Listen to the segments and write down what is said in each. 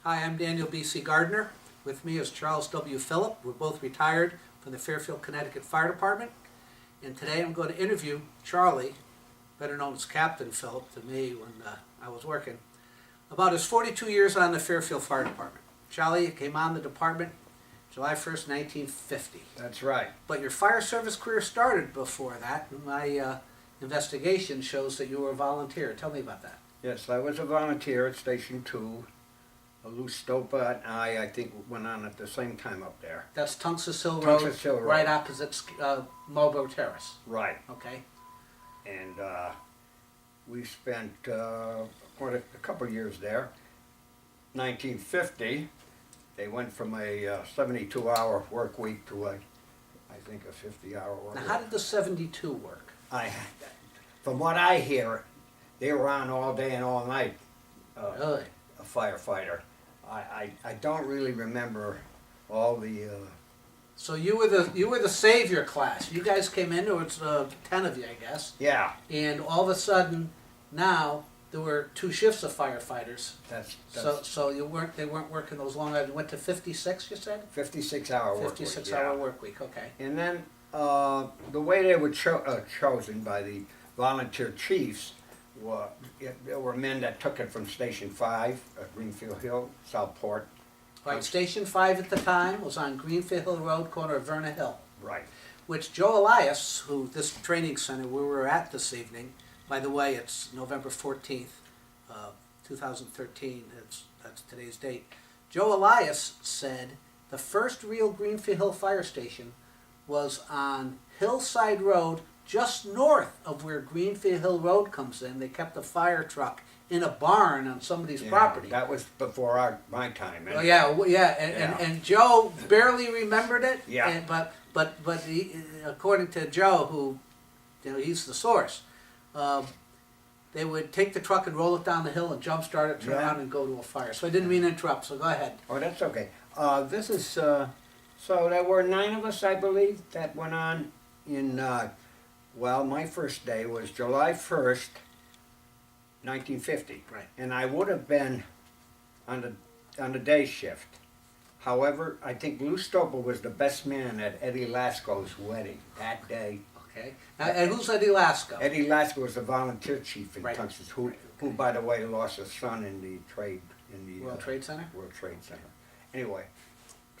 Hi, I'm Daniel B.C. Gardner. With me is Charles W. Philip. We're both retired from the Fairfield, Connecticut Fire Department. And today I'm going to interview Charlie, better known as Captain Philip to me when I was working, about his 42 years on the Fairfield Fire Department. Charlie came on the department July 1st, 1950. That's right. But your fire service career started before that. My investigation shows that you were a volunteer. Tell me about that. Yes, I was a volunteer at Station 2. Lou Stopa and I think, went on at the same time up there. That's Tunxus Hill Road, Tunxus Hill Road. right opposite Marlborough Terrace. Right. Okay. And we spent quite a couple of years there. 1950, they went from a 72-hour work week to I think a 50-hour work Now, week. how did the 72 work? From what I hear, they were on all day and all night. Really? A firefighter. I don't really remember all the. So you were the savior class. You guys came in. There was 10 of you, I guess. Yeah. And all of a sudden, now there were 2 shifts of firefighters. That's So they weren't working those long hours. You went to 56. You said 56-hour work 56 week. hour work week. Okay. And then the way they were chosen by the volunteer chiefs there were men that took it from Station 5 at Greenfield Hill, Southport. All right. Station 5 at the time was on Greenfield Hill Road, corner of Verna Hill. Right. Which Joe Elias, who this training center where we're at this evening, by the way, it's November 14th, 2013, that's today's date. Joe Elias said the first real Greenfield Hill fire station was on Hillside Road, just north of where Greenfield Hill Road comes in. They kept a fire truck in a barn on somebody's property. That was before my time. Oh yeah, and Joe barely remembered it. Yeah. But he, according to Joe, who, he's the source, they would take the truck and roll it down the hill and jump start it, turn around and go to a fire. So I didn't mean to interrupt. So go ahead. Oh, that's okay. This is so there were 9 of us, I believe, that went on in. Well, my first day was July 1st, 1950. Right. And I would have been on the day shift. However, I think Lou Stopa was the best man at Eddie Lasco's wedding that day. Okay. Now, and who's Eddie Lasco? Eddie Lasco was a volunteer chief in Right. Tunxus, who, by the way, lost a son in the World Trade Center? World Trade Center. Anyway,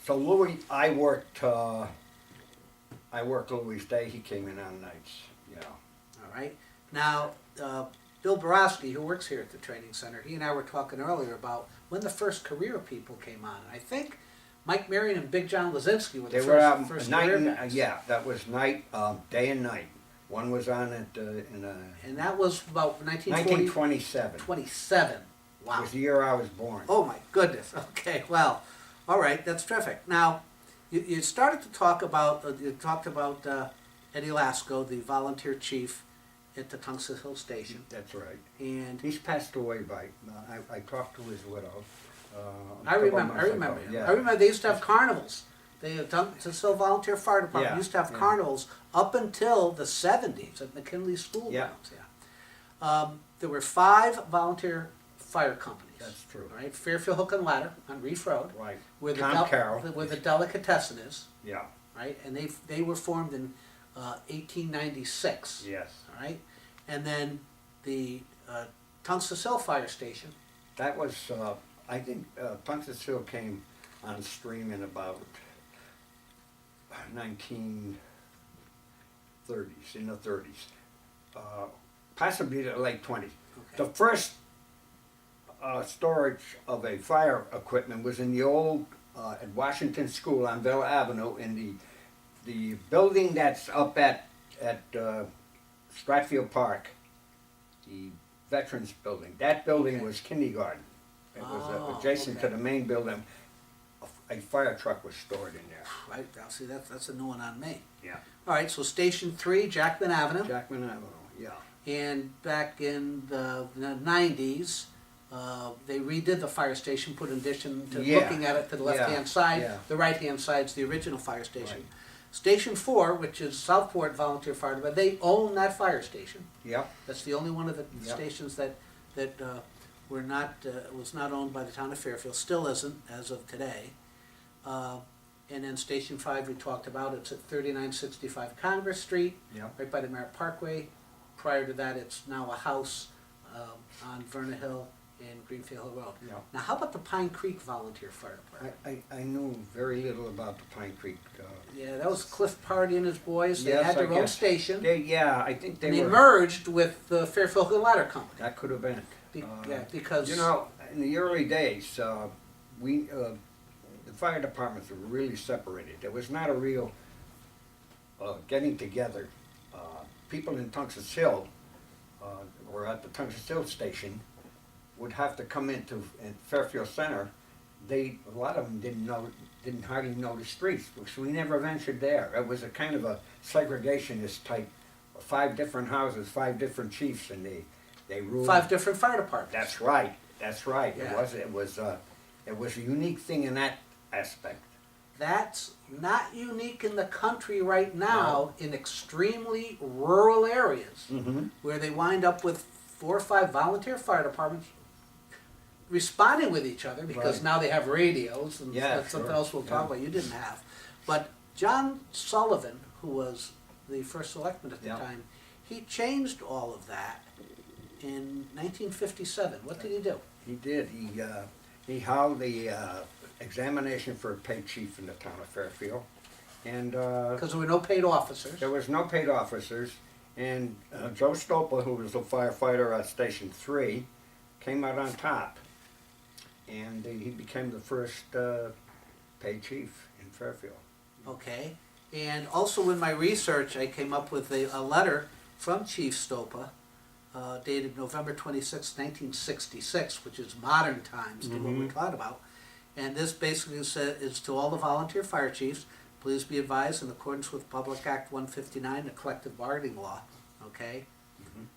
so Louis, I worked Louis' day. He came in on nights. All right. Now, Bill Borowski, who works here at the training center, he and I were talking earlier about when the first career people came on. I think Mike Marion and Big John Lazinski were the first night career and, guys. yeah, that was night, day and night. One was on at And that was about 1927. 27. Wow. It was the year I was born. Oh my goodness. Okay. Well, all right. That's terrific. Now, you started to talk about you talked about Eddie Lasco, the volunteer chief at the Tunxus Hill Station. That's right. And He's passed away by. I talked to his widow. I remember. Yeah. I remember they used to have carnivals. They Tunxus Hill Volunteer Fire Department used to have carnivals up until the 70s at McKinley School grounds. Yeah. There were 5 volunteer fire companies. That's true. Right. Fairfield Hook and Ladder on Reef Road. Right. Where Tom Carroll. where the delicatessen is. Yeah. Right. And they were formed in 1896. Yes. All right. And then the Tunxus Hill Fire Station. That was, I think, Tunxus Hill came on stream in about 1930s, in the 30s, possibly the late 20s. Okay. The first storage of a fire equipment was in the old at Washington School on Villa Avenue in the building that's up at Stratfield Park, the Veterans Building. That building was kindergarten. It was adjacent to the main building. A fire truck was stored in there. Right. Now, see, that's a new one on me. Yeah. All right. So Station 3, Jackman Avenue. Jackman Avenue, yeah. And back in the 90s, they redid the fire station, put in addition to looking at it to the left-hand side. Yeah. The right-hand side's the original fire station. Right. Station 4, which is Southport Volunteer Fire Department, they own that fire station. Yep. That's the only one of the Yep. stations that was not owned by the town of Fairfield, still isn't as of today. And then Station 5 we talked about, it's at 3965 Congress Street, Yeah. right by the Merritt Parkway. Prior to that, it's now a house on Verna Hill and Greenfield Hill Road. Yeah. Now, how about the Pine Creek Volunteer Fire Department? I knew very little about the Pine Creek. Yeah, that was Cliff Party and his boys. They Yes, had I their own guess. station. I think And they they were. merged with the Fairfield Hill Ladder Company. That could have been it. Yeah, because You know, in the early days, the fire departments were really separated. There was not a real getting together. People in Tungus Hill, or at the Tungus Hill station, would have to come into in Fairfield Center. A lot of them didn't hardly know the streets, so we never ventured there. It was a kind of a segregationist type. 5 different houses, 5 different chiefs, and they ruled. 5 different fire departments. That's right. That's right. Yeah. It was a unique thing in that aspect. That's not unique in the country right now in extremely rural areas Mm-hmm. where they wind up with 4 or 5 volunteer fire departments responding with each other because Right. now they have radios and Yeah, that's something sure. else we'll talk about you didn't have. But John Sullivan, who was the first selectman at the Yeah. time, he changed all of that in 1957. What did he do? He did. He held the examination for a paid chief in the town of Fairfield, and Because there were no paid officers. there was no paid officers. And Joe Stopa, who was a firefighter at Station 3, came out on top, and he became the first paid chief in Fairfield. Okay, and also in my research, I came up with a letter from Chief Stopa, dated November 26, 1966, which is modern times to what we're talking about. And this basically is to all the volunteer fire chiefs, please be advised in accordance with Public Act 159, the collective bargaining law, okay?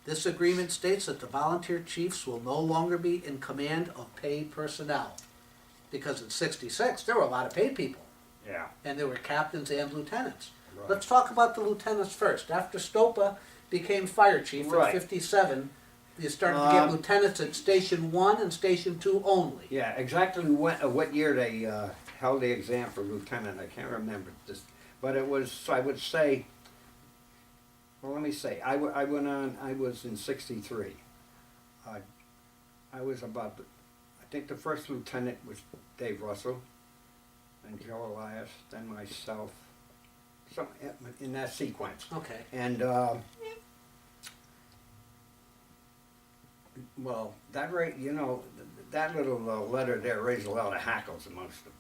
This agreement states that the volunteer chiefs will no longer be in command of paid personnel. Because in 66, there were a lot of paid people. Yeah. And there were captains and lieutenants. Right. Let's talk about the lieutenants first. After Stopa became fire chief in Right. 57, you started to get Um, lieutenants at Station 1 and Station 2 only. Yeah, exactly what year they held the exam for lieutenant, I can't remember this, but it was, I would say, well, let me say, I was in 63. I was about, I think the first lieutenant was Dave Russell, then Joe Elias, then myself, some, in that sequence. Okay. And, well, that that little letter there raised a lot of hackles amongst the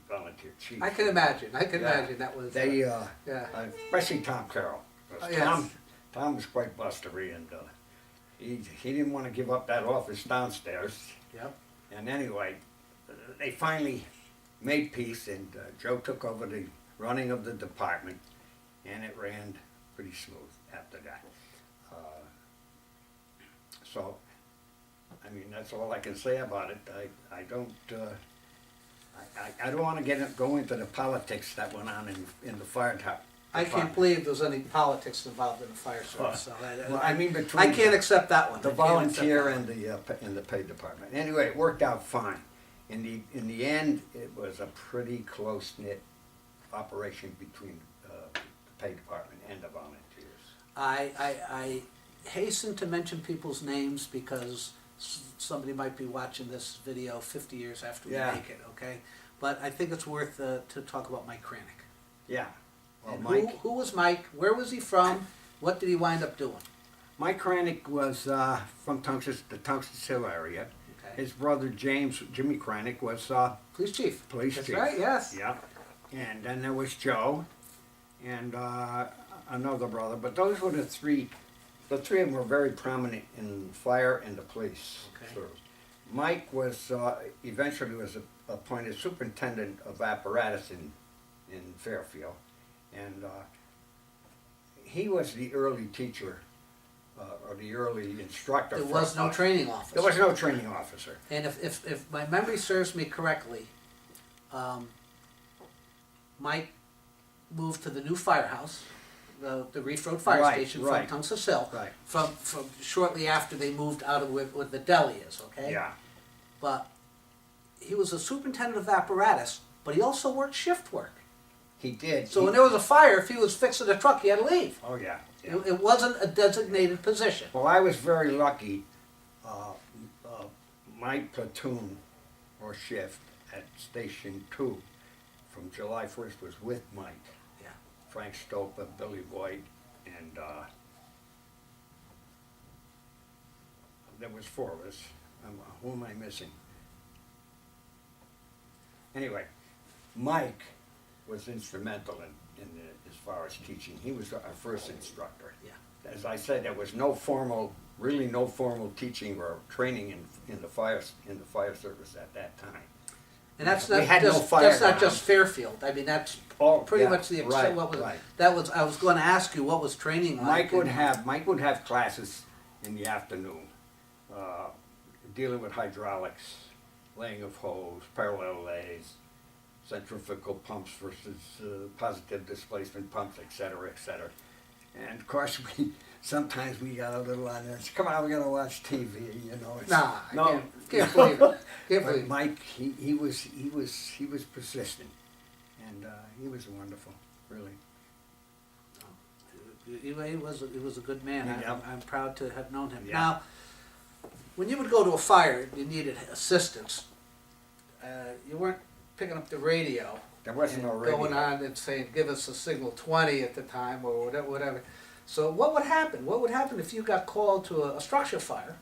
volunteer chiefs. I can imagine. I can Yeah. imagine that was. They, yeah. especially Tom Carroll. 'Cause Oh, yes. Tom was quite blustery, and he didn't want to give up that office downstairs. Yep. And anyway, they finally made peace, and Joe took over the running of the department, and it ran pretty smooth after that. So, I mean, that's all I can say about it. I don't want to go into the politics that went on in the fire department. I can't believe there's any politics involved in the fire service. So Well, I mean, I between can't accept that one. the I can't accept volunteer that and one. the paid department. Anyway, it worked out fine. In the end, it was a pretty close knit operation between the paid department and the volunteers. I hasten to mention people's names because somebody might be watching this video 50 years after we Yeah. make it, okay? But I think it's worth to talk about Mike Kranick. Yeah. Well, And Mike. who was Mike? Where was he from? What did he wind up doing? Mike Kranick was from the Tungus Hill area. Okay. His brother Jimmy Kranick, was Police chief. police That's chief. right, yes. Yeah. And then there was Joe and another brother. But those were the three. The three of them were very prominent in fire and the police. Okay. service. Mike was eventually was appointed superintendent of apparatus in Fairfield, and he was the early teacher or the early instructor. There for was no us. training officer. There was no training officer. And if my memory serves me correctly, Mike moved to the new firehouse, the Reef Road Fire Right, Station right. from Tungus Hill, Right. from shortly after they moved out of where the deli is, okay? Yeah. but he was a superintendent of apparatus, but he also worked shift work. He did. So when there was a fire, if he was fixing a truck, he had to leave. Oh, yeah. Yeah. It wasn't a designated position. Well, I was very lucky. My platoon or shift at Station 2 from July 1st was with Mike. Yeah. Frank Stopa, Billy Boyd, and there was 4 of us. Who am I missing? Anyway, Mike was instrumental in as far as teaching. He was our first instructor. Yeah. As I said, there was no formal teaching or training in the fire service at that time. And that's We not had no just fire that's not ground. just Fairfield. I mean, that's pretty much the right, what was right. that was. I was going to ask you what was training like. Mike would have classes in the afternoon, dealing with hydraulics, laying of hose, parallel lays, centrifugal pumps versus positive displacement pumps, et cetera, et cetera. And of course, sometimes we got a little on this. Come on, we're gonna watch TV, you know. Nah, no, can't believe it. Can't but believe it. Mike, he was persistent, and he was wonderful, really. He was a good man. Yeah. I'm proud to have known him. Yeah. Now, when you would go to a fire, you needed assistance. You weren't picking up the radio. There wasn't and no radio. going on and saying, "Give us a signal 20" at the time, or whatever. So what would happen? What would happen if you got called to a structure fire,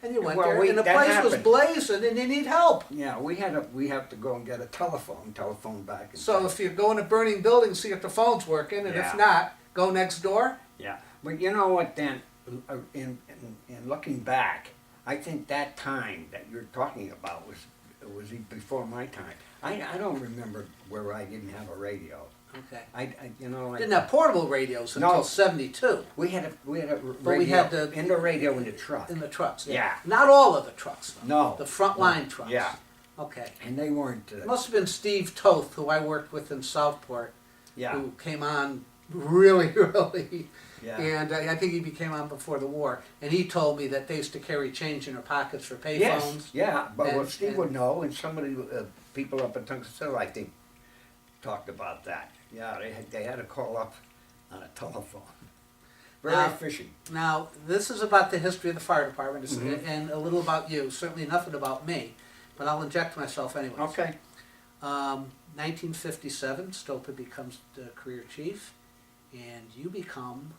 and you went Well, there, and the that place was happened. blazing, and you need help? Yeah, we have to go and get a telephone back. And So if you go in a burning building, see if the phone's working, and Yeah. if not, go next door. yeah, but you know what, Dan? In looking back, I think that time that you're talking about was before my time. I don't remember where I didn't have a radio. Okay. I Didn't have portable radios until No. '72 we had a radio, we had the- in the radio in the truck. in the trucks. Yeah. Not all of the trucks, though. No. The front line trucks. Yeah, Okay. and they weren't. It must have been Steve Toth, who I worked with in Southport, Yeah, who came on really early. yeah. And I think he became on before the war. And he told me that they used to carry change in their pockets for payphones. Yes, yeah, but And- what Steve and- would know, and somebody, people up at Tungsten Hill, I think, talked about that. Yeah, they had to call up on a telephone. Very Now- efficient. Now, this is about the history of the fire department Mhm. and a little about you. Certainly nothing about me, but I'll inject myself anyway. Okay. 1957, Stopa becomes the career chief, and you become...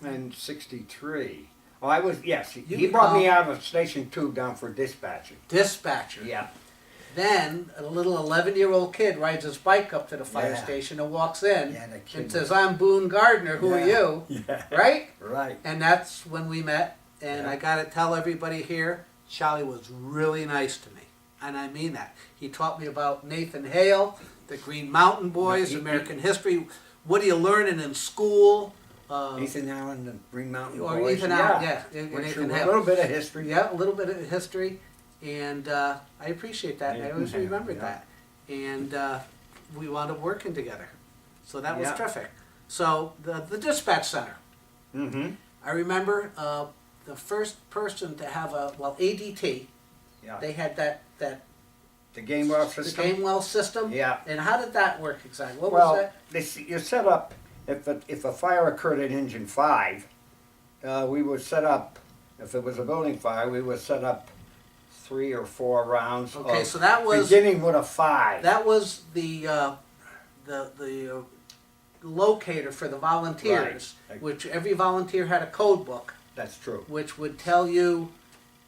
And 63. Oh, I was, yes, he You brought me become- out of Station 2 down for dispatching. dispatcher. Yeah. Then a little 11-year-old kid rides his bike up to the fire Yeah. station and walks in Yeah, that kid and says, "I'm Boone Gardner, who are Yeah. you?" Yeah. Right? Right. And that's when we met, and Yeah. I gotta tell everybody here, Charlie was really nice to me. And I mean that. He taught me about Nathan Hale, the Green Mountain Boys, American history. What are you learning in school? Ethan Allen, the Green Mountain Or Boys. Ethan Allen, yeah, Went Nathan through a Hale. little bit of history. Yeah, a little bit of history, and I appreciate that. And I always Yeah, remembered yeah. that. And we wound up working together. So that was Yeah. terrific. So the dispatch center. Mm-hmm. I remember the first person to have ADT. Yeah. They had that The game well the system. Gamewell system. Yeah. And how did that work exactly? What Well, was that? you set up, if a fire occurred at engine 5, we would set up, if it was a building fire, we would set up 3 or 4 rounds. Okay, of- so that was beginning with a 5. that was the locator for the volunteers, Right. which every volunteer had a code book, That's true. which would tell you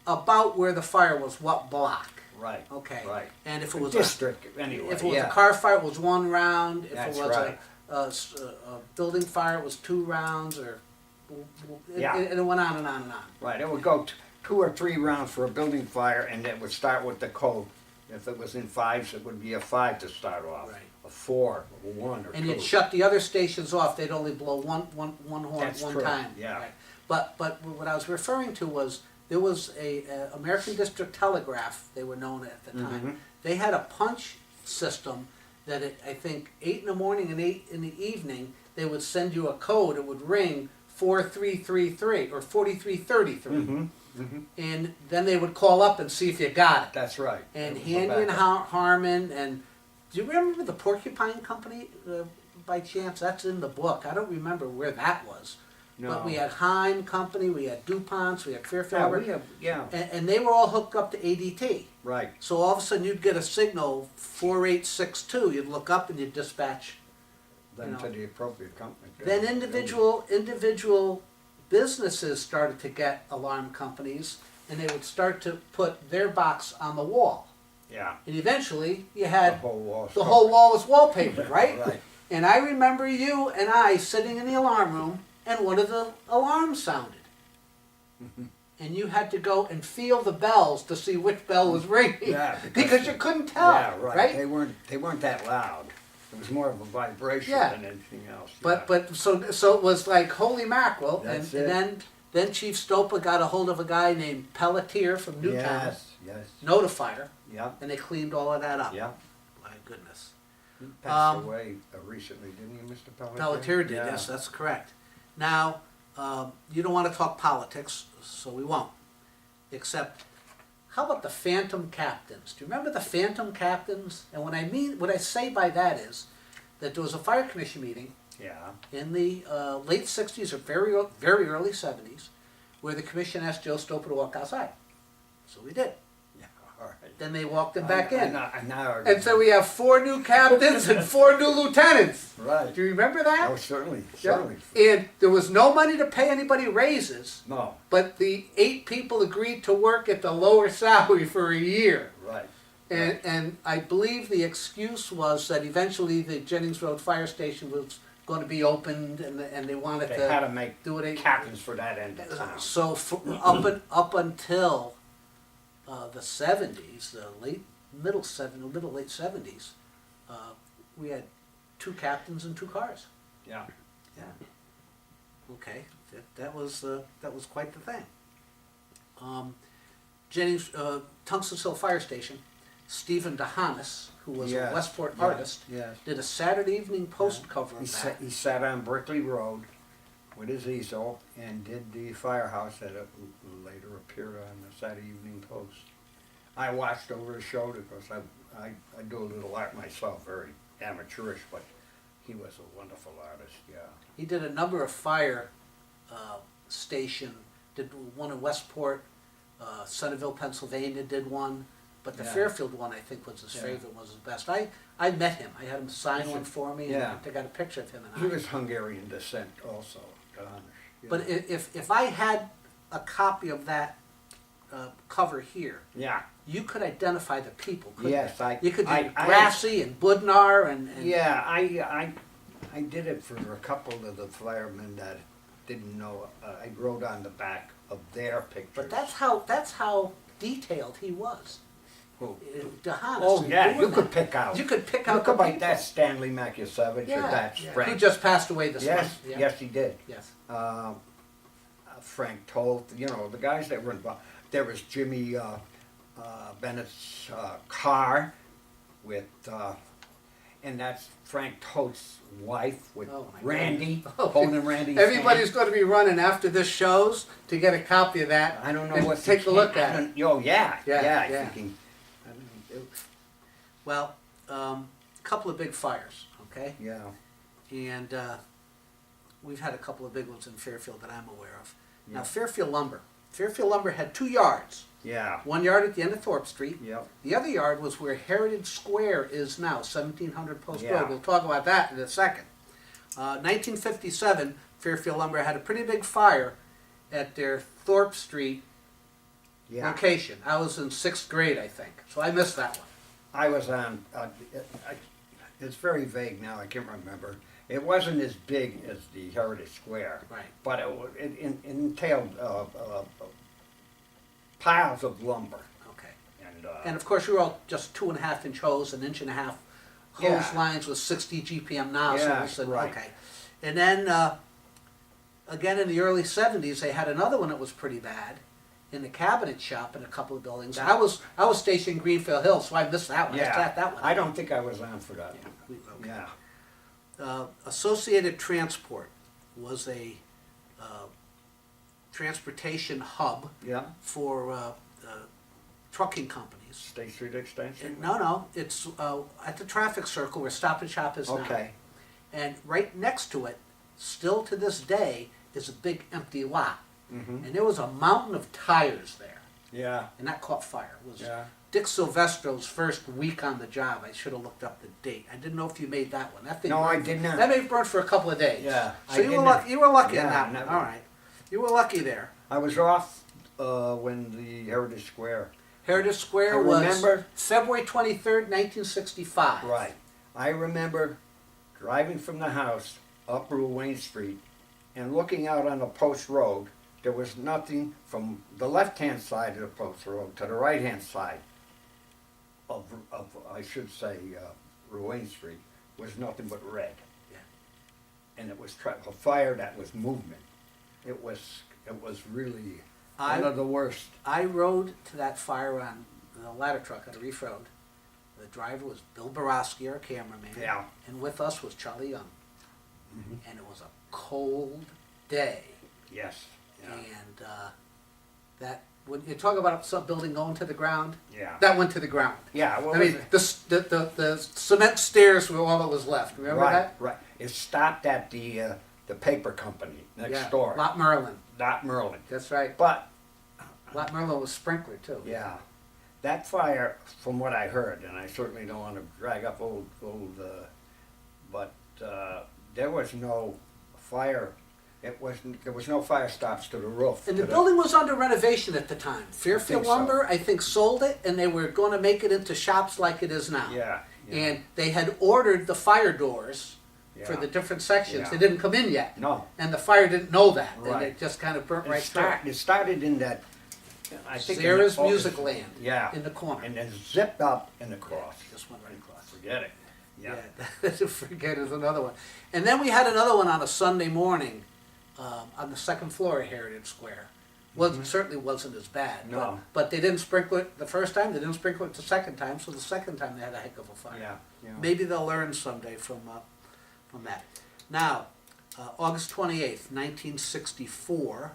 about where the fire was, what block. Right. Okay. Right. And if it A was district, anyway. if it was yeah. a car fire, it was 1 round. If That's it was right. a building fire, it was 2 rounds, or Yeah. and it went on and on and on. Right, it would go 2 or 3 rounds for a building fire, and it would start with the code. If it was in 5s, it would be a 5 to start off. Right. A 4, a 1, or And 2. you'd shut the other stations off. They'd only blow one horn That's one true, time. yeah. Right. But what I was referring to was there was a American District Telegraph. They were known at the time. Mhm. They had a punch system that I think 8 in the morning and 8 in the evening they would send you a code. It would ring 4333 or 4333. Mhm. and then they would call up and see if you got it. That's right. And It was a Handy and backup. Harmon, and do you remember the Porcupine Company by chance? That's in the book. I don't remember where that was. But No. we had Heim Company, we had DuPont's, we had Fairfield, Yeah, we have, yeah, and they were all hooked up to ADT. right. So all of a sudden you'd get a signal 4862. You'd look up and you'd dispatch. Then You know. to the appropriate company. Then individual businesses started to get alarm companies, and they would start to put their box on the wall. Yeah. And eventually you The had whole wall. the whole wall was wallpapered, right? Right. And I remember you and I sitting in the alarm room, and one of the alarms sounded. And you had to go and feel the bells to see which bell was ringing. Yeah, because you couldn't tell, Yeah, right. right? They weren't that loud. It was more of a vibration Yeah. than anything else. But so it was like holy mackerel, and, That's and it. then Chief Stopa got a hold of a guy named Pelletier from Newtown, Yes. notified her, Yeah. and they cleaned all of that up. Yeah. My goodness. He passed Um, away recently, didn't he, Mr. Pelletier? Pelletier did, Yeah. yes, that's correct. Now, you don't want to talk politics, so we won't. Except, how about the phantom captains? Do you remember the phantom captains? And what I say by that is that there was a fire commission meeting Yeah. in the late 60s or very early 70s where the commission asked Joe Stopa to walk outside. So we did. Yeah. All right. Then they walked him back in. I now. And so we have 4 new captains and 4 new lieutenants. Right. Do you remember that? Oh, certainly. Yeah. Certainly. And there was no money to pay anybody raises, No. but the 8 people agreed to work at the lower salary for a year. Right. And I believe the excuse was that eventually the Jennings Road Fire Station was going to be opened, and they wanted They to had to make do it. captains for that end of town. So up until the 70s, the late 70s, we had 2 captains and 2 cars. Yeah. Yeah. Okay, that was quite the thing. Jennings Tungsten Hill Fire Station. Stephen DeHanis, who was Yes, a Westport yes, artist, yes. did a Saturday Evening Post cover He of sat, that. he sat on Brickley Road with his easel and did the firehouse that later appeared on the Saturday Evening Post. I watched over his shoulder because I do a little art myself, very amateurish, but he was a wonderful artist, yeah. He did a number of fire station. Did one in Westport, Centerville, Pennsylvania. Did one. But the Yeah. Fairfield one, I think, was his Yeah. favorite, was his best. I met him. I had him sign one for me, Yeah. and I got a picture of him and He I. was Hungarian descent also, Danish. Yeah. But if I had a copy of that cover here, Yeah, you could identify the people, couldn't yes, you? I. You could do I- Grassy and Budnar and Yeah, I did it for a couple of the firemen that didn't know. I wrote on the back of their pictures. but that's how detailed he was. Who? DeHanis. Oh, yeah, doing you could that. pick out. You could pick out Look the like people. that's Stanley Makiasevich or that's yeah. Frank. Who just passed away this Yes, month. Yeah. yes, he did. Yes. Frank Toth, you know, the guys that were involved. There was Jimmy Bennett's car with, and that's Frank Toth's wife with Oh, my Randy, goodness. Oh, holding Randy's Everybody's hand. going to be running after this shows to get a copy of that. I don't know and what take a look at it. Oh, yeah, Yeah, yeah. yeah. Thinking, I don't know, Well, a couple of big fires, okay? yeah, And we've had a couple of big ones in Fairfield that I'm aware of. Yeah. Now, Fairfield Lumber had 2 yards. yeah, 1 yard at the end of Thorpe Street. yep. The other yard was where Heritage Square is now, 1700 Post Yeah. Road. We'll talk about that in a second. 1957, Fairfield Lumber had a pretty big fire at their Thorpe Street Yeah. location. I was in 6th grade, I think, so I missed that one. I was on, it's very vague now, I can't remember. It wasn't as big as the Heritage Square. Right. But it entailed piles of lumber. Okay. And, And of course, you're all just 2.5-inch hose, 1.5-inch hose Yeah. lines with 60 GPM now. So Yeah, we said, right. okay. And then again in the early 70s, they had another one that was pretty bad in the cabinet shop in a couple of buildings. I was stationed in Greenfield Hills, so I missed that one. I yeah, sat that one. I don't think I was on for that. Yeah, okay. Yeah. Associated Transport was a transportation hub Yeah, for trucking companies. State Street Extension? No, it's at the traffic circle where Stop and Shop is now. Okay, And right next to it, still to this day, is a big empty lot. mm-hmm, And there was a mountain of tires there, yeah, and that caught fire. It was yeah. Dick Silvestro's first week on the job. I should have looked up the date. I didn't know if you made that one. That thing No, I burned- did not. That may have burned for a couple of days. Yeah, So I you were didn't- lucky. You were lucky in Yeah, that one. never. All right. You were lucky there. I was off when the Heritage Square. Heritage Square I was remember- February 23rd, 1965. Right. I remember driving from the house up Route Wayne Street and looking out on the post road. There was nothing from the left-hand side of the post road to the right-hand side of I should say, Route Wayne Street was nothing but red. Yeah. And it was a fire that was movement. It was really one of the worst. I rode to that fire on the ladder truck on the Reef Road. The driver was Bill Borowski, our cameraman. Yeah. And with us was Charlie Young. Mhm. And it was a cold day. Yes. Yeah. And that, when you talk about some building going to the ground, Yeah. that went to the ground. Yeah. What I was mean, it? the cement stairs were all that was left. Remember Right. that? Right. It stopped at the paper company next Yeah. door. Lot Merlin. Not Merlin. That's right. But Lot Merlin was sprinkler too. yeah, that fire, from what I heard, and I certainly don't want to drag up but there was no fire. There was no fire stops to the roof. And to the building was under renovation at the time. Fairfield think so. Lumber, I think, sold it, and they were going to make it into shops like it is now. Yeah. Yeah. And they had ordered the fire doors for Yeah. the different sections. Yeah. They didn't come in yet. No. And the fire didn't know that. And Right. it just kind of burnt right through. It started in that. I think in Zara's the- Music Land. Yeah. In the corner. And then zipped up and across. Just went right across. Forget it. Yeah. Forget is another one. And then we had another one on a Sunday morning on the second floor of Heritage Square. Certainly wasn't as bad. Mm-hmm. No. But they didn't sprinkle it the first time, they didn't sprinkle it the second time, so the second time they had a heck of a fire. Yeah. Yeah. Maybe they'll learn someday from that. Now, August 28th, 1964,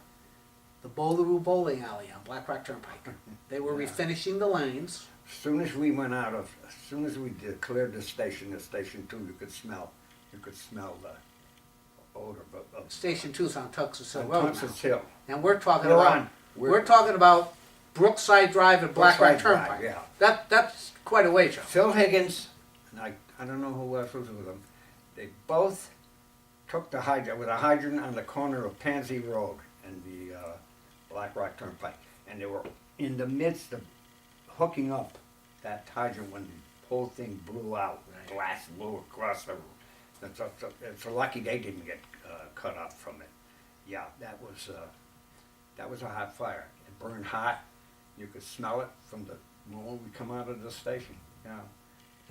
the Bowleroo Bowling Alley on Black Rock Turnpike. They were Yeah. refinishing the lanes. As soon as we cleared the station 2, you could smell the odor of Station 2's on Tuxas Hill on Road now. Tunsis Hill. And we're talking We're about on. we're talking about Brookside Drive and Black Rock Brookside Drive, Turnpike. yeah. That's quite a way, Joe. Phil Higgins, and I don't know who else was with them, they both took the hydrant, with a hydrant on the corner of Pansy Road and the Black Rock Turnpike. And they were in the midst of hooking up that hydrant when the whole thing blew out. Right. Glass blew across the roof. It's lucky they didn't get cut up from it. Yeah, that was a hot fire. It burned hot. You could smell it from the moment we come out of the station. Yeah.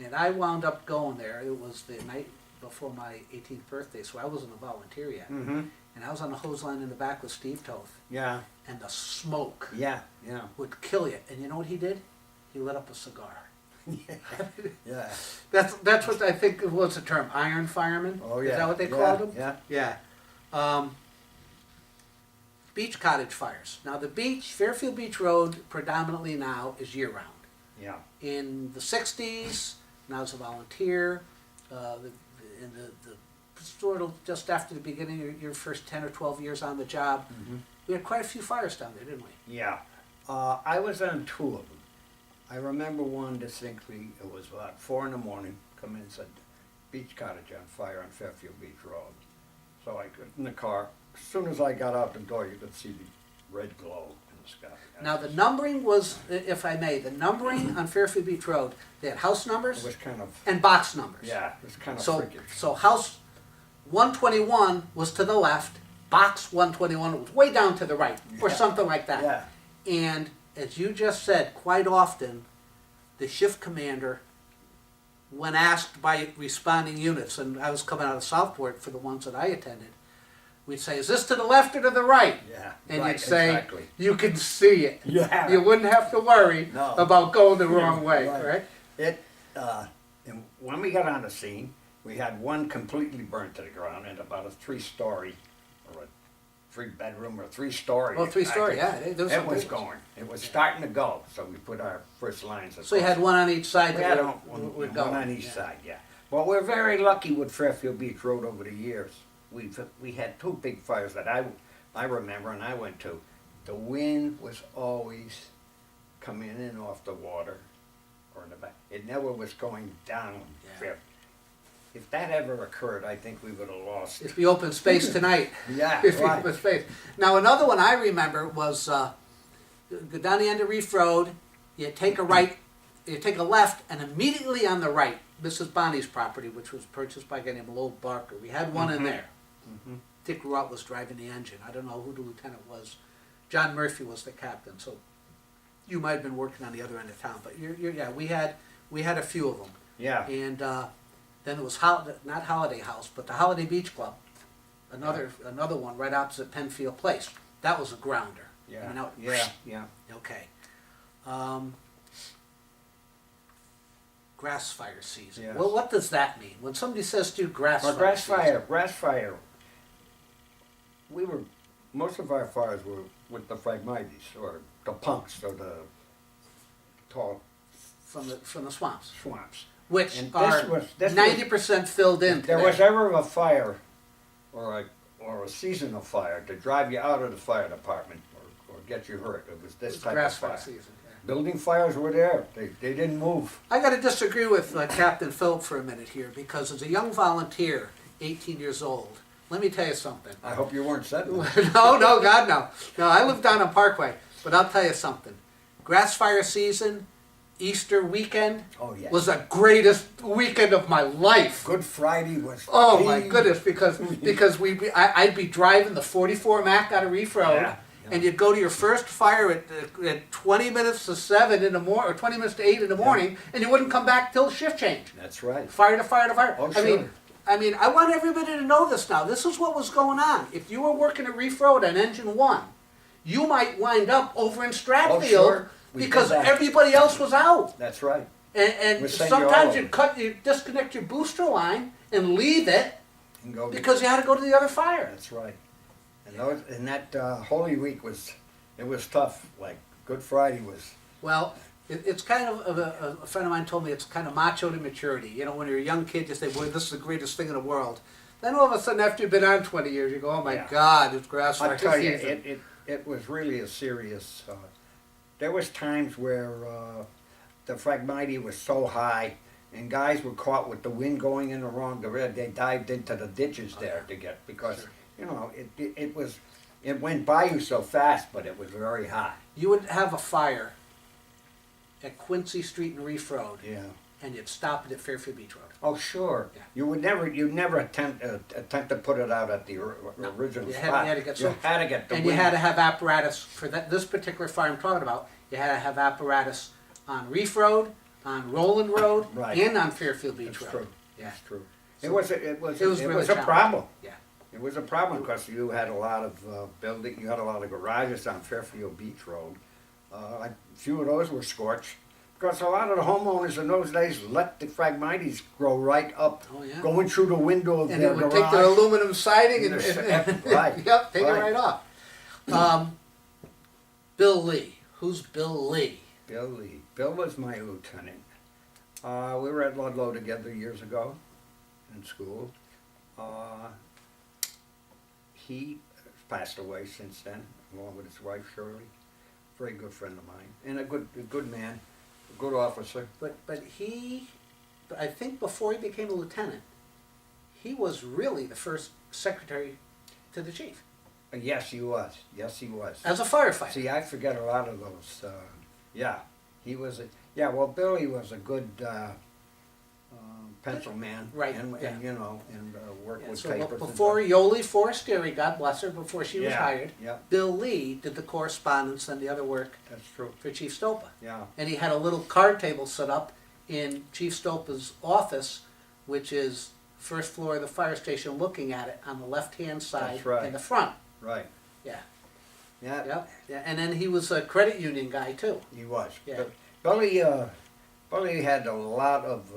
And I wound up going there. It was the night before my 18th birthday, so I wasn't a volunteer yet. Mm-hmm. And I was on the hose line in the back with Steve Toth. Yeah. And the smoke Yeah. Yeah. would kill you. And you know what he did? He lit up a cigar. Yeah. That's what I think was the term, iron fireman. Oh yeah. Is that what they Yeah, called them? Yeah. Yeah. Beach cottage fires. Now the beach, Fairfield Beach Road, predominantly now is year round. Yeah. In the 60s, when I was a volunteer, in the sort of just after the beginning of your first 10 or 12 years on the job, Mm-hmm. we had quite a few fires down there, didn't we? Yeah. I was on 2 of them. I remember one distinctly. It was about 4 in the morning. Come in and said, beach cottage on fire on Fairfield Beach Road. So I got in the car. As soon as I got out the door, you could see the red glow in the sky. Now the numbering was, if I may, the numbering on Fairfield Beach Road, they had house It numbers was kind of, and box numbers. yeah, it was kind of So, freakish. so house 121 was to the left, box 121 was way down to the right, or Yeah. something like that. Yeah. And as you just said, quite often, the shift commander, when asked by responding units, and I was coming out of Southport for the ones that I attended, we'd say, is this to the left or to the right? Yeah. And right, you'd say, exactly. you can see it. Yeah. You wouldn't have to worry No. about going the wrong way, Right. right? And when we got on the scene, we had one completely burnt to the ground and about a 3-story or a 3-bedroom or 3-story. Oh, 3-story, yeah. There It was some- going. It was starting to go. So we put our first lines. So you had one on each side We that had would one go. on each Yeah. side, yeah. But we're very lucky with Fairfield Beach Road over the years. We had 2 big fires that I remember and I went to. The wind was always coming in off the water or in the back. It never was going down. Yeah. If that ever occurred, I think we would have lost. It'd be open space tonight. Yeah, It'd be right. open space. Now another one I remember was go down the end of Reef Road. You take a right, you take a left, and immediately on the right, Mrs. Bonnie's property, which was purchased by a guy named Lowell Barker. We had one in there. Mhm. Dick Rutt was driving the engine. I don't know who the lieutenant was. John Murphy was the captain. So you might have been working on the other end of town, but yeah, we had a few of them. Yeah. And then it was not Holiday House, but the Holiday Beach Club. Another one right opposite Penfield Place. That was a grounder. Yeah. I mean, that- Yeah. Okay. Grass fire season. Yes. Well, what does that mean? When somebody says do grass Well, fire season, grass fire. Most of our fires were with the Phragmites or the punks or the tall from the swamps, swamps. which And are this was- 90% filled in. If there was ever a fire or a season of fire to drive you out of the fire department or get you hurt, it was this type grass of fire fire. season. Yeah. Building fires were there. They didn't move. I got to disagree with Captain Philip for a minute here because as a young volunteer, 18 years old, let me tell you something. I hope you weren't sitting there. No, God, no. No, I live down on Parkway, but I'll tell you something. Grass fire season, Easter weekend, Oh, yes. was the greatest weekend of my life. Good Friday was. Oh my goodness, because I'd be driving the 44 Mac out of Reef Road, Yeah, yeah. and you'd go to your first fire at 20 minutes to 7 in the morning, or 20 minutes to 8 in the morning, and you wouldn't come back till shift change. That's right. Fire to fire to fire. Oh, I mean, I want everybody to know this now. This is what was going on. If you were working at Reef Road on Engine 1, you might wind up over in Stratfield sure. We did because that. everybody else was out. That's right. And We'll send you all sometimes over. you disconnect your booster line and leave it And go get- because you had to go to the other fire. That's right. And that Holy Week was tough. Like Good Friday was. Well, it's kind of a friend of mine told me it's kind of macho to maturity. You know, when you're a young kid, you say, "Boy, this is the greatest thing in the world." Then all of a sudden, after you've been on 20 years, you go, "Oh my Yeah. God, it's grass fire I tell you, season." it was really a serious. There was times where the Phragmite was so high, and guys were caught with the wind going in the wrong direction. They dived into the ditches there to get because Sure. you know it went by you so fast, but it was very high. You would have a fire at Quincy Street and Reef Road, Yeah. and you'd stop it at Fairfield Beach Road. Oh, sure. Yeah. You'd never attempt to put it out at the original You spot. had to get You had to get the and wind. you had to have apparatus for this particular fire I'm talking about. You had to have apparatus on Reef Road, on Roland Road, Right. and on Fairfield Beach That's Road. true. Yeah. That's true. So It was really a challenging. problem. Yeah. It was a problem because you had a lot of you had a lot of garages on Fairfield Beach Road. A few of those were scorched because a lot of the homeowners in those days let the Phragmites grow right up, Oh, yeah. going through the window of And their it would garage. take their aluminum siding and, Right, yep, take right. it right off. Bill Lee. Who's Bill Lee? Bill Lee. Bill was my lieutenant. We were at Ludlow together years ago in school. He passed away since then, along with his wife Shirley. Very good friend of mine, and a good man, a good officer. But I think before he became a lieutenant, he was really the first secretary to the chief Yes, he was. Yes, he was. as a firefighter. See, I forget a lot of those. Yeah, he was. Well, Billy was a good pencil man, Right, And, yeah. and you know, and worked Yeah, with so papers. before Yoli Forestieri, God bless her, before she was Yeah, hired, yeah. Bill Lee did the correspondence and the other work That's true. for Chief Stopa. Yeah. And he had a little card table set up in Chief Stopa's office, which is first floor of the fire station, looking at it on the left-hand side That's right. in the front. Right. Yeah, Yeah. yep, yeah. And then he was a credit union guy too. He was. Yeah. But Billy had a lot of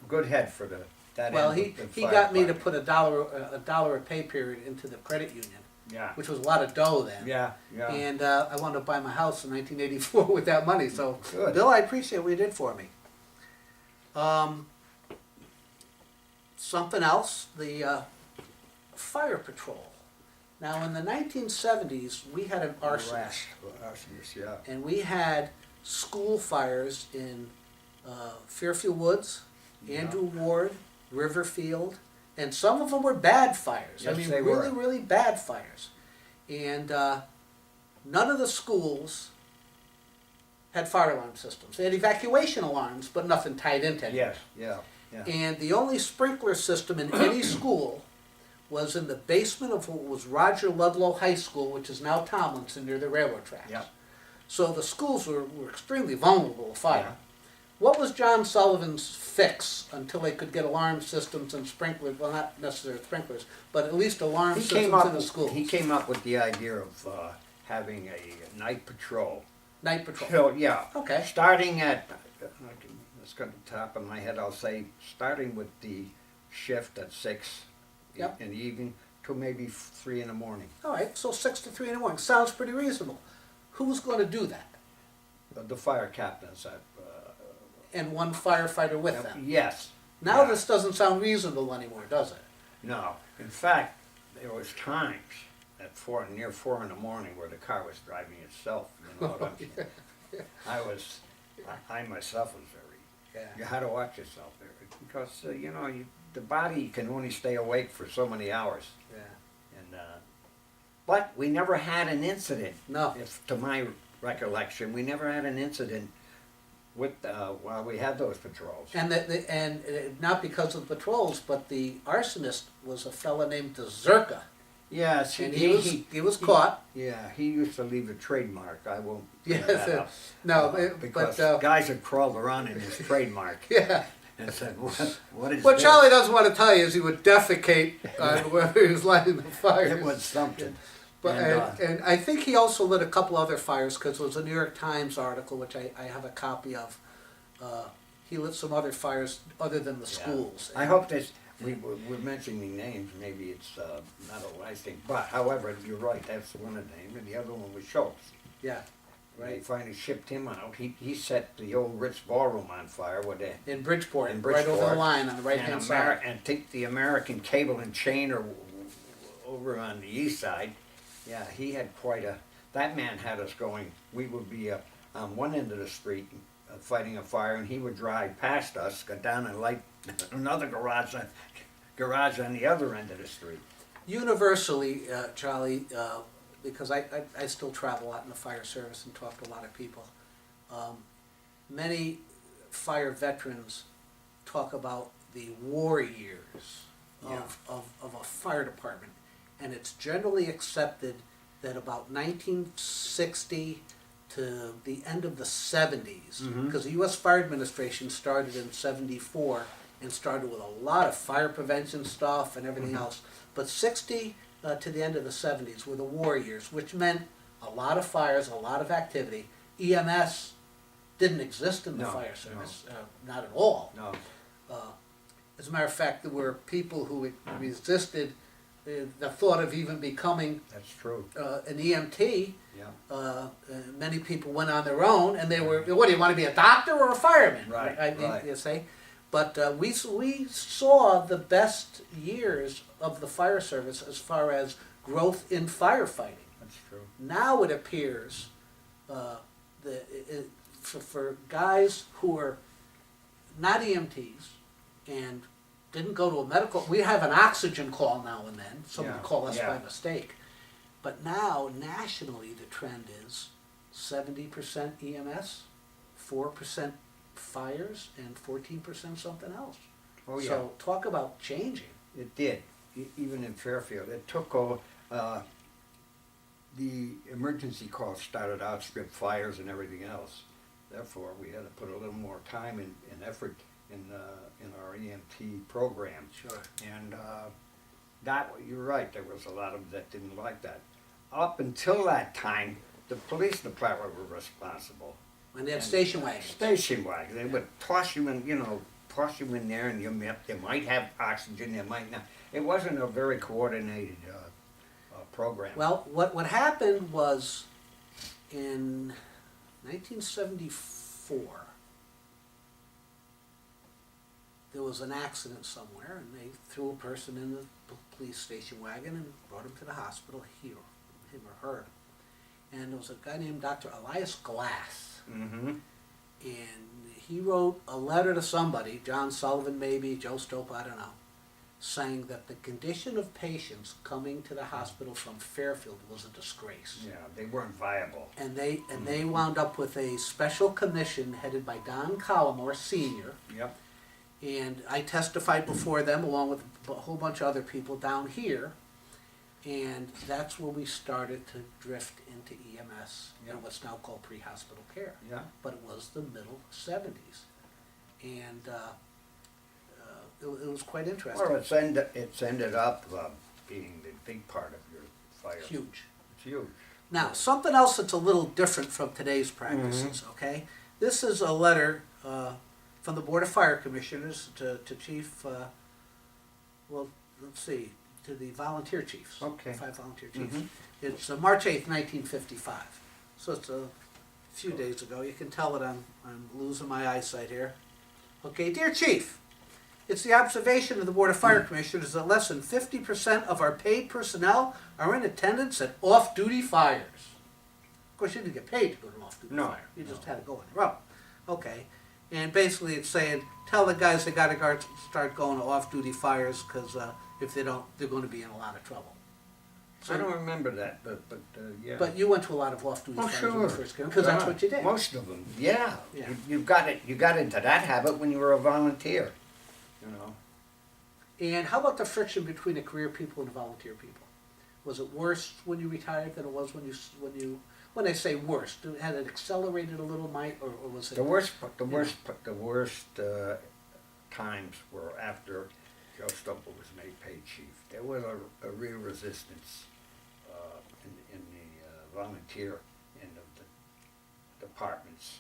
good head for that. Well, end he of the got me to firefighting. put a dollar a pay period into the credit union Yeah. which was a lot of dough then. Yeah, yeah. And I wound up buying my house in 1984 with that money. So, Good. Bill, I appreciate what you did for me. Something else, the fire patrol. Now, in the 1970s, we had an arsonist, Arsonist, yeah. and we had school fires in Fairfield Woods, Yeah. Andrew Ward, Riverfield, and some of them were bad fires. I Yes, mean, they really, were. really bad fires. And none of the schools had fire alarm systems. They had evacuation alarms, but nothing tied into it. Yes, yeah, yeah. And the only sprinkler system in any school was in the basement of what was Roger Ludlow High School, which is now Tomlinson, near the railroad tracks. Yeah. So the schools were extremely vulnerable to fire. Yeah. What was John Sullivan's fix until they could get alarm systems and sprinklers, well, not necessarily sprinklers, but at least alarm He systems came up. in the schools? He came up with the idea of having a night patrol. Night patrol. So yeah. Okay. Starting at, let's go to the top of my head. I'll say starting with the shift at 6 Yep. in the evening to maybe 3 in the morning. All right, so 6 to 3 in the morning. Sounds pretty reasonable. Who's going to do that? The fire captains. And one firefighter with them. Yes. Now Yeah. this doesn't sound reasonable anymore, does it? No. In fact, there was times at near 4 in the morning where the car was driving itself. You know what I'm saying? I myself was very. Yeah. You had to watch yourself there because you know the body can only stay awake for so many hours. Yeah. And but we never had an incident. No. If to my recollection, we never had an incident with while we had those patrols. And not because of the patrols, but the arsonist was a fella named Zerka, Yes, and he was caught. Yeah, he used to leave a trademark. I won't. bring Yes, that up, no, because but guys had crawled around in his trademark yeah. and said, "What is What this?" Charlie doesn't want to tell you is he would defecate on whoever he was lighting the fires. It was something. But, And, and I think he also lit a couple other fires because it was a New York Times article, which I have a copy of. He lit some other fires other than the schools. I hope this. We're mentioning names. Maybe it's not a wise thing, but however, you're right. That's one of the names, and the other one was Schultz. Yeah, They right. finally shipped him out. He set the old Ritz Ballroom on fire with a In Bridgeport, In right over the Bridgeport. line on the right hand side. And take the American Cable and Chain over on the east side. Yeah, he had quite a. That man had us going. We would be on one end of the street fighting a fire, and he would drive past us, go down and light another garage on the other end of the street. Universally, Charlie, because I still travel a lot in the fire service and talk to a lot of people. Many fire veterans talk about the war years of a fire department, and it's generally accepted that about 1960 to the end of the 70s, because the U.S. Fire Administration started in 74 and started with a lot of fire prevention stuff and everything else. But 60 to the end of the 70s were the war years, which meant a lot of fires, a lot of activity. EMS didn't exist in the No, fire service, not at all. No. As a matter of fact, there were people who resisted the thought of even becoming That's true. an EMT. Yeah. Many people went on their own, and they were, what do you want to be, a doctor or a fireman? Right, I mean, right. you say. But we saw the best years of the fire service as far as growth in firefighting. That's true. Now it appears for guys who are not EMTs and didn't go to a medical, we have an oxygen call now and then. Someone Yeah, call us yeah. by mistake. But now, nationally, the trend is 70% EMS, 4% fires, and 14% something else. Oh yeah. So talk about changing. It did, even in Fairfield. It took the emergency calls started outstrip fires and everything else. Therefore, we had to put a little more time and effort in our EMT program. Sure. And you're right, there was a lot of them that didn't like that. Up until that time, the police department were responsible. And they had And station wagons. Station wagon. They would toss you in there, and you might have oxygen, you might not. It wasn't a very coordinated program. Well, what happened was in 1974, there was an accident somewhere, and they threw a person in the police station wagon and brought him to the hospital, him or her. And there was a guy named Dr. Elias Glass, Mm-hmm. and he wrote a letter to somebody, John Sullivan maybe, Joe Stope, I don't know, saying that the condition of patients coming to the hospital from Fairfield was a disgrace. Yeah, they weren't viable. And they wound up with a special commission headed by Don Collimore Sr., Yep. and I testified before them along with a whole bunch of other people down here, and that's where we started to drift into EMS and what's now called pre-hospital care. Yeah. But it was the middle 70s, and it was quite interesting. Well, it's ended up being the big part of your fire. Huge. It's huge. Now, something else that's a little different from today's practices, okay? This is a letter from the Board of Fire Commissioners to Chief, well, let's see, to the volunteer chiefs. Okay. 5 volunteer chiefs. It's March 8th, 1955. So it's a few days ago. You can tell that I'm losing my eyesight here. Okay, dear Chief, it's the observation of the Board of Fire Commissioners that less than 50% of our paid personnel are in attendance at off-duty fires. Of course, you didn't get paid to go to an off-duty No, fire. You just no. had to go in your own. Okay. And basically it's saying, tell the guys they got to start going to off-duty fires because if they don't, they're going to be in a lot of trouble. I don't remember that, but yeah. But you went to a lot of off-duty Oh, fires when sure. you first came, because that's God, what you did. Most of them, yeah. Yeah. You got into that habit when you were a volunteer, you know. And how about the friction between the career people and the volunteer people? Was it worse when you retired than it was when I say worse, had it accelerated a little, Mike, or was it? The worst times were after Joe Stumple was made paid chief. There was a real resistance in the volunteer end of the departments.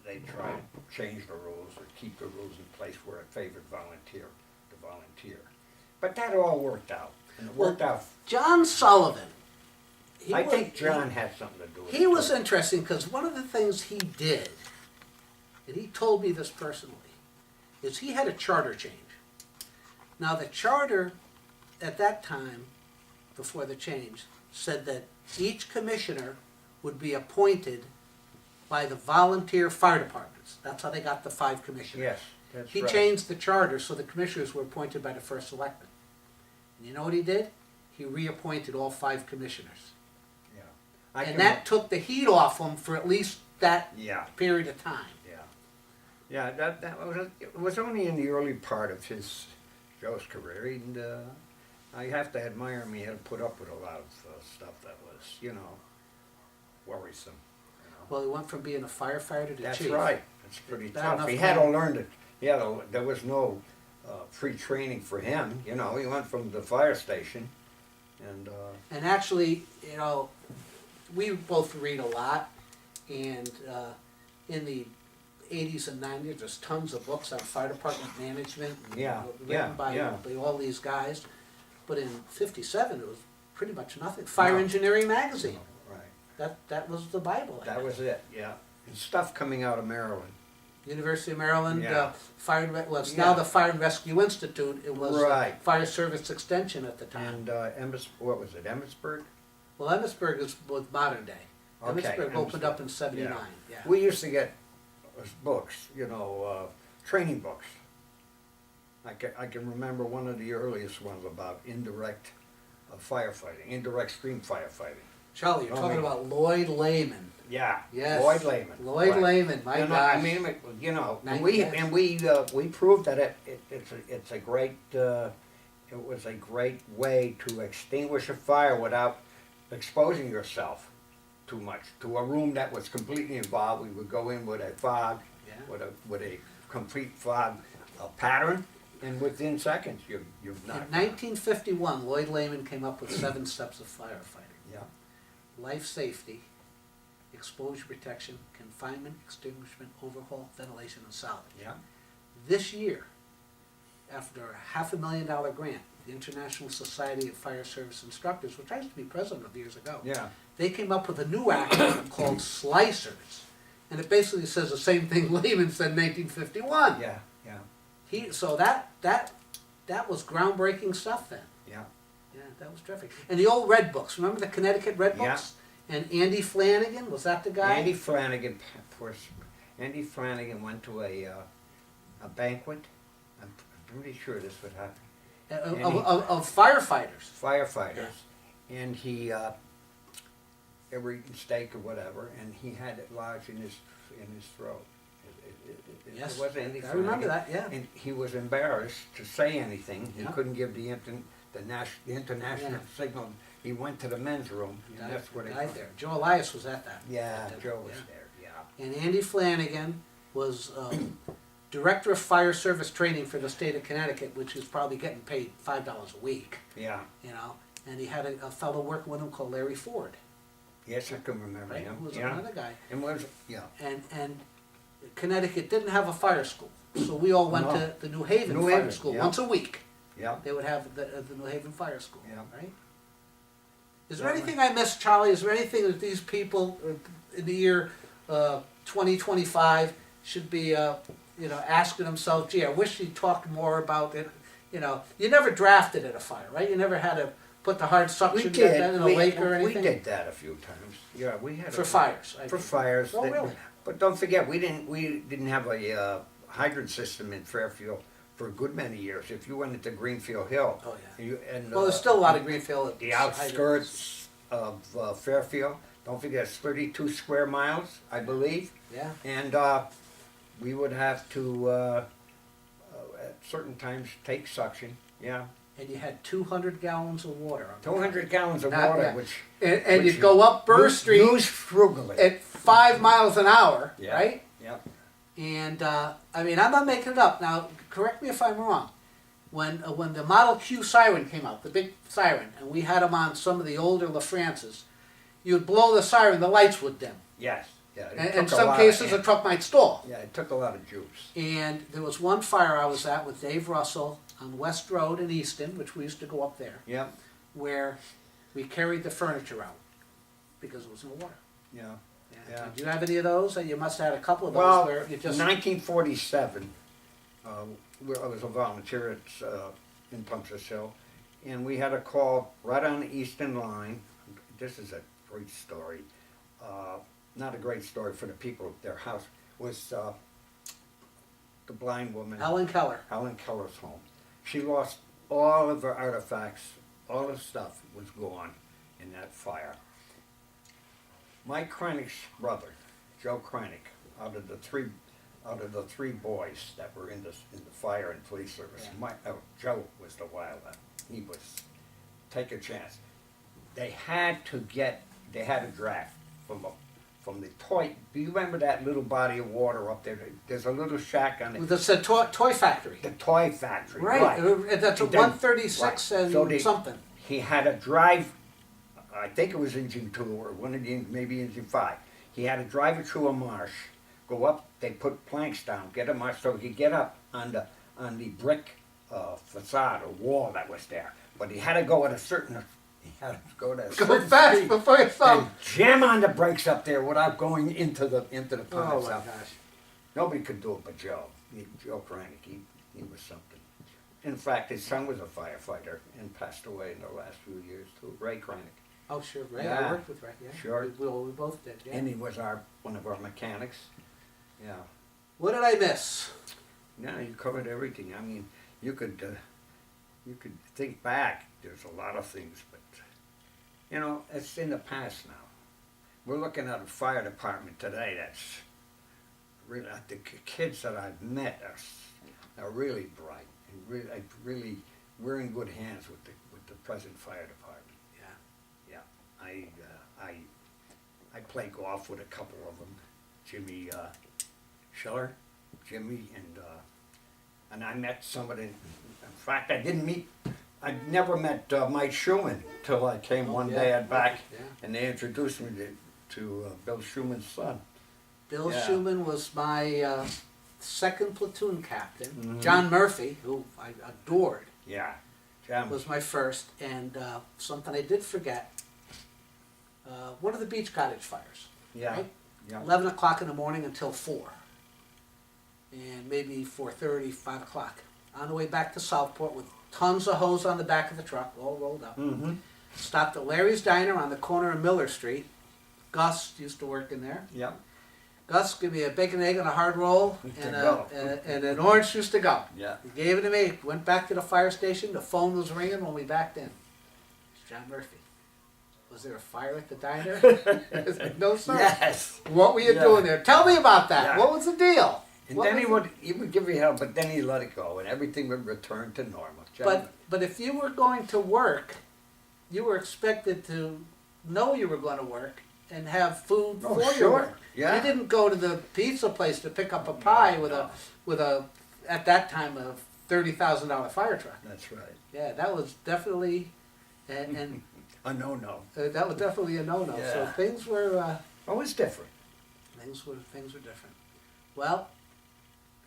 They tried to change the rules or keep the rules in place where it favored the volunteer. But that all worked out, and it worked out. John Sullivan. I think John had something to do with it. He was interesting because one of the things he did, and he told me this personally, is he had a charter change. Now the charter at that time, before the change, said that each commissioner would be appointed by the volunteer fire departments. That's how they got the 5 commissioners. Yes, that's He right. changed the charter so the commissioners were appointed by the first selectman. And you know what he did? He reappointed all 5 commissioners. Yeah. And that took the heat off them for at least that Yeah. period of time. Yeah, it was only in the early part of Joe's career, and I have to admire him. He had to put up with a lot of stuff that was, worrisome. Well, he went from being a firefighter to That's chief. right. That's pretty Bad tough. enough He had to man. learn it. There was no free training for him. He went from the fire station, and And actually, we both read a lot, and in the 80s and 90s, there's tons of books on fire department management, and written by all these guys. But in '57, it was pretty much nothing. Fire No. Engineering Magazine. right. That was the Bible. That was it. Yeah, and stuff coming out of Maryland. University of Maryland, Yeah. it's now the Fire and Rescue Institute. It was Right. Fire Service Extension at the time. And what was it? Emmitsburg. Well, Emmitsburg was modern day. Okay, Emmitsburg opened Emmitsburg. up in '79. Yeah. We used to get books, training books. I can remember one of the earliest ones about indirect firefighting, indirect stream firefighting. Charlie, you're Oh, talking man. about Lloyd Lehman. Yeah, Yes. Lloyd Lehman. Lloyd right. Lehman, my gosh. I mean, Nice. we proved that it's a great it was a great way to extinguish a fire without exposing yourself too much to a room that was completely involved. We would go in with a fog, Yeah. with a complete fog pattern, and within seconds you've In knocked. 1951, Lloyd Lehman came up with 7 steps of firefighting. Yeah. Life safety, exposure protection, confinement, extinguishment, overhaul, ventilation, and salvage. Yeah. This year, after a $500,000 grant, the International Society of Fire Service Instructors, which I used to be president of years ago, Yeah. they came up with a new acronym called slicers. And it basically says the same thing Lehman said in 1951. Yeah. Yeah. So that was groundbreaking stuff then. Yeah. Yeah, that was terrific. And the old red books, remember the Connecticut red Yeah. books? And Andy Flanagan, was that the guy? Andy Flanagan, of course. Andy Flanagan went to a banquet. I'm pretty sure this would happen. Of firefighters. Firefighters, and he they were eating steak or whatever, and he had it lodged in his throat. Yes, It was Andy I remember Flanagan. that, yeah. And he was embarrassed to say anything. He Yeah. couldn't give the international Yeah. signal. He went to the men's room, and Died- that's where they died found there. Joe Elias was at that. Yeah, at that, Joe was yeah. there. Yeah. And Andy Flanagan was Director of Fire Service Training for the state of Connecticut, which is probably getting paid $5 a week, Yeah. you know. And he had a fellow working with him called Larry Ford, Yes, I can remember right? him. Who was Yeah. another guy. And was And Connecticut didn't have a fire school, so we all went No. to the New Haven New Fire Haven, School yeah. once a week. Yeah. They would have the New Haven Fire School, Yeah. right? Is there Yeah, anything I missed, Charlie? Is there anything that these people in the year 2025 should be, asking themselves, gee, I wish he talked more about it? You know, you never drafted at a fire, right? You never had to put the hard We suction did. in a lake or anything? We did that a few times. Yeah, we had For fires. I For think. fires. Oh, really? But don't forget, we didn't have a hydrant system in Fairfield for a good many years. If you went into Greenfield Hill, Oh, yeah. and Well, there's still a lot of Greenfield. the outskirts of Fairfield. Don't forget, it's 32 square miles, I believe, Yeah. and we would have to at certain times take suction. Yeah, And you had 200 gallons of water. On the 200 gallons of Not- water, yeah. which And which you'd go up Burr Street use frugally. at 5 miles an hour, Yeah. right? Yeah. And I'm not making it up. Now, correct me if I'm wrong. When the Model Q siren came out, the big siren, and we had them on some of the older LaFrances, you'd blow the siren, the lights would dim. Yes. Yeah. it And took in a some lot cases, of, the truck might stall. yeah, it took a lot of juice. And there was one fire I was at with Dave Russell on West Road in Easton, which we used to go up there, Yeah. where we carried the furniture out because it was in the water. Yeah. Yeah. Yeah. Did you have any of those? You must have had a couple of those Well, where you just 1947, I was a volunteer at in Tungus Hill, and we had a call right on the Eastern Line. This is a great story. Not a great story for the people. Their house was the blind woman, Ellen Keller. Helen Keller's home. She lost all of her artifacts. All the stuff was gone in that fire. Mike Kreinig's brother, Joe Kreinig, out of the three boys that were in the fire and police service, Yeah. Joe was the wild one. He was take a chance. They had to draft from the toy. Do you remember that little body of water up there? There's a little shack on it. That's a toy factory. The toy factory. Right. That's a And then- 136 right. and So they- something. He had to drive, I think it was engine 2 or one of the, maybe engine 5. He had to drive it through a marsh, go up, they put planks down, get a marsh so he could get up on the brick facade or wall that was there. But he had to go at a certain, Go certain fast speed before you fall. and jam on the brakes up there without going into the Oh pond. my So gosh. nobody could do it but Joe. Joe Kreinig, he was something. In fact, his son was a firefighter and passed away in the last few years too, Ray Kreinig. Oh sure, Ray. I Yeah. worked with Ray. Yeah. Sure. We both did. Yeah. And he was one of our mechanics. Yeah. What did I miss? No, you covered everything. I mean, you could think back. There's a lot of things, but it's in the past now. We're looking at a fire department today that's really the kids that I've met are really bright and really we're in good hands with the present fire department. Yeah. Yeah. I play golf with a couple of them, Jimmy Schiller, Jimmy, and I met somebody. In fact, I never met Mike Schumann till I came one yeah. day back, Yeah. and they introduced me to Bill Schumann's son. Bill Yeah. Schumann was my second platoon captain. Mhm. John Murphy, who I adored, Yeah. John was my first. And something I did forget, one of the beach cottage fires. Yeah. Right? Yeah. 11 o'clock in the morning until 4. And maybe 4:30, 5 o'clock. On the way back to Southport with tons of hose on the back of the truck, all rolled up. Mm-hmm. Stopped at Larry's Diner on the corner of Miller Street. Gus used to work in there. Yeah. Gus, give me a bacon, egg, and a hard roll, To and, go. and an orange juice to go. Yeah. He gave it to me. Went back to the fire station. The phone was ringing when we backed in. It's John Murphy. Was there a fire at the diner? I said, no, sir. Yes. What were you Yeah. doing there? Tell me about that. Yeah. What was the deal? And What then was he would give you help, but then he let it go, and everything would return to normal. John, But if you were going to work, you were expected to know you were going to work and have food Oh, for your sure. work. Yeah. You didn't go to the pizza place to pick up a pie with a at that time a $30,000 fire truck. That's right. Yeah, that was definitely and A no-no. that was definitely a no-no. So Yeah. things were Always different. things were different. Well,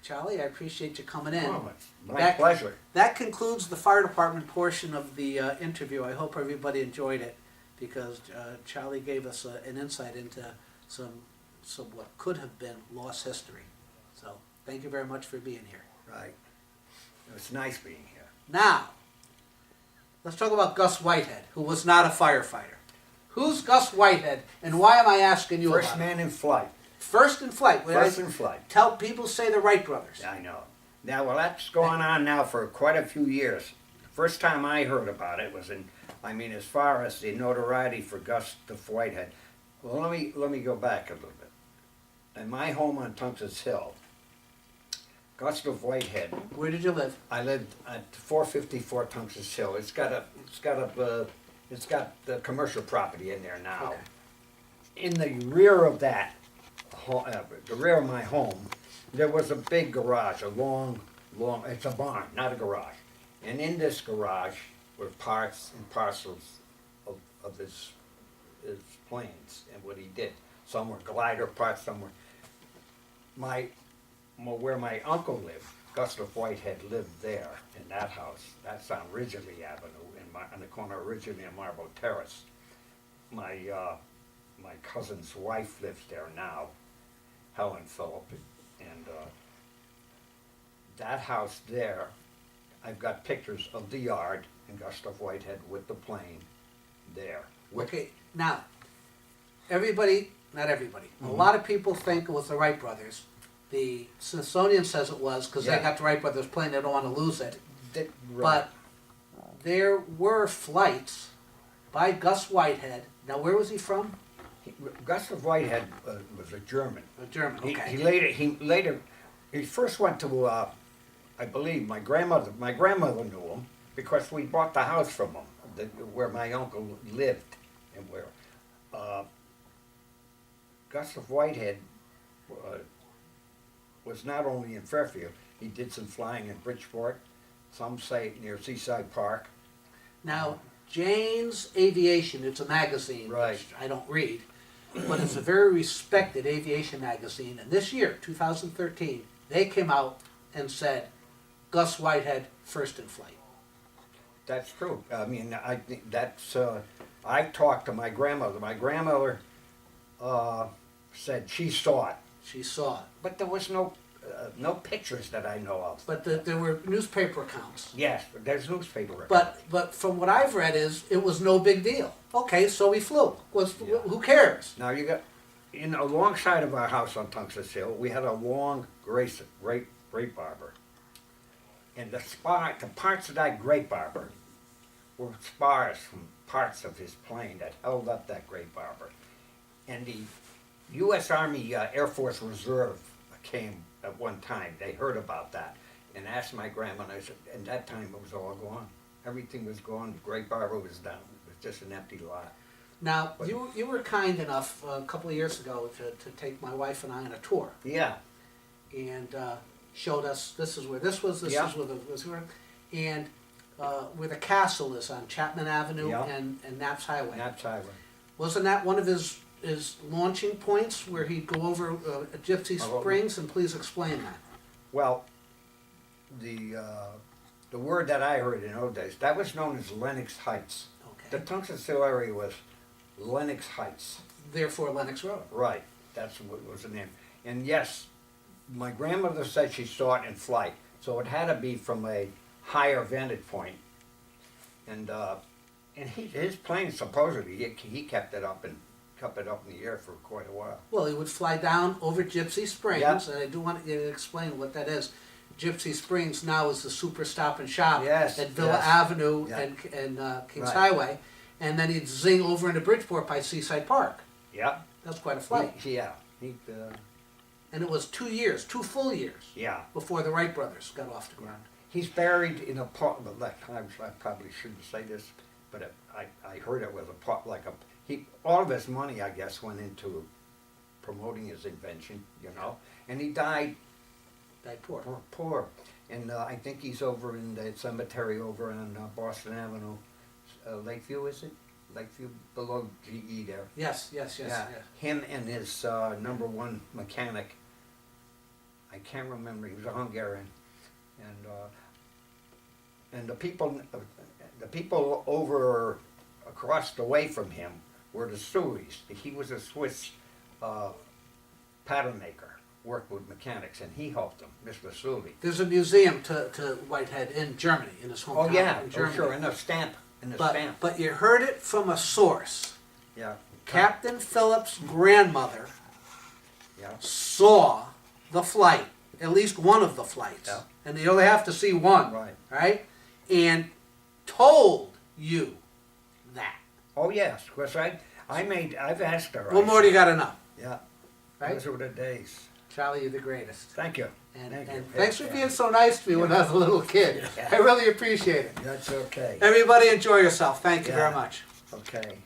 Charlie, I appreciate you coming in. Oh, it's my That- pleasure. That concludes the fire department portion of the interview. I hope everybody enjoyed it because Charlie gave us an insight into some what could have been lost history. So thank you very much for being here. Right. It was nice being here. Now, let's talk about Gus Whitehead, who was not a firefighter. Who's Gus Whitehead, and why am I asking you First about it? man in flight. First in flight. When First I in flight. tell people say the Wright brothers. I know. Now, well, that's going on now for quite a few years. The first time I heard about it was as far as the notoriety for Gus the Whitehead. Well, let me go back a little bit. In my home on Tunx's Hill, Gus the Whitehead, Where did you live? I lived at 454 Tunx's Hill. It's got the commercial property in there now. Okay. In the rear of that, the rear of my home, there was a big garage, a long, it's a barn, not a garage. And in this garage were parts and parcels of his planes and what he did. Some were glider parts, some were. Where my uncle lived, Gustav Whitehead lived there in that house. That's on Ridgely Avenue, on the corner of Ridgely and Marble Terrace. My cousin's wife lives there now, Helen Philip, and that house there, I've got pictures of the yard and Gustav Whitehead with the plane there. Okay, now, everybody, not everybody, a lot of people think it was the Wright brothers. The Smithsonian says it was because they Yeah. got the Wright brothers plane, they don't want to lose it. Right. But there were flights by Gus Whitehead. Now, where was he from? Gustav Whitehead was a German. A German, okay. He first went to, I believe, my grandmother knew him because we bought the house from him, where my uncle lived, and where Gustav Whitehead was not only in Fairfield. He did some flying in Bridgeport, some say near Seaside Park. Now, Jane's Aviation, it's a magazine, Right. which I don't read, but it's a very respected aviation magazine. And this year, 2013, they came out and said, Gus Whitehead, first in flight. That's true. I mean, I think that's. I talked to my grandmother. My grandmother said she saw it, She saw it. but there was no pictures that I know of. But there were newspaper accounts. Yes, there's newspaper records. But from what I've read is it was no big deal. Okay, so we flew. Yeah. Who cares? Now you got, alongside of our house on Tunx's Hill, we had a long grape arbor. And the parts of that grape arbor were spars from parts of his plane that held up that grape arbor. And the U.S. Army Air Force Reserve came at one time. They heard about that and asked my grandma, and I said, and that time it was all gone. Everything was gone. The grape arbor was down. It was just an empty lot. Now, you were kind enough a couple of years ago to take my wife and I on a tour. Yeah. And showed us this is where this was, this Yeah. is where this was, and where the castle is on Chapman Avenue Yeah. and Knapp's Highway. Knapp's Highway. Wasn't that one of his launching points where he'd go over Gypsy Oh. Springs? And please explain that. Well, the word that I heard in those days, that was known as Lenox Heights. The Okay. Tungus Hill area was Lenox Heights. Therefore, Lennox Road. Right, that's what was the name. And yes, my grandmother said she saw it in flight, so it had to be from a higher vantage point. And his plane supposedly he kept it up and kept it up in the air for quite a while. Well, he would fly down over Gypsy Springs, Yeah. and I do want you to explain what that is. Gypsy Springs now is the Super Stop and Shop Yes, at Villa yes. Avenue Yeah. and Kings Right. Highway, and then he'd zing over into Bridgeport by Seaside Park. Yeah, That's quite a flight. yeah, And it was 2 years, 2 full years, yeah. before the Wright brothers got off the ground. He's buried in a plot. Like I probably shouldn't say this, but I heard it was a plot like a. All of his money, I guess, went into promoting his invention, you know, and he died Died poor. poor. And I think he's over in the cemetery over on Boston Avenue, Lakeview, is it? Lakeview, below GE there. Yes, yes, yes, Yeah, yes. him and his number one mechanic. I can't remember. He was a Hungarian, and the people over across the way from him were the Sulis. He was a Swiss pattern maker, worked with mechanics, and he helped them, Mr. Sully. There's a museum to Whitehead in Germany, in his hometown. Oh yeah, in oh Germany. sure, and the stamp, But you heard it from a source. Yeah, Captain Philip's grandmother yeah, saw the flight, at least one of the flights, Yeah. and you only have to see one, right. And told you that. Oh yes, because I've asked her. What more do you got to know, Yeah, right? those were the days. Charlie, you're the greatest. Thank you. And, Thank and you. thanks for Yeah. being so nice to me when I was a little kid. Yeah. I really appreciate it. That's okay. Everybody enjoy yourself. Thank you Yeah. very much. Okay.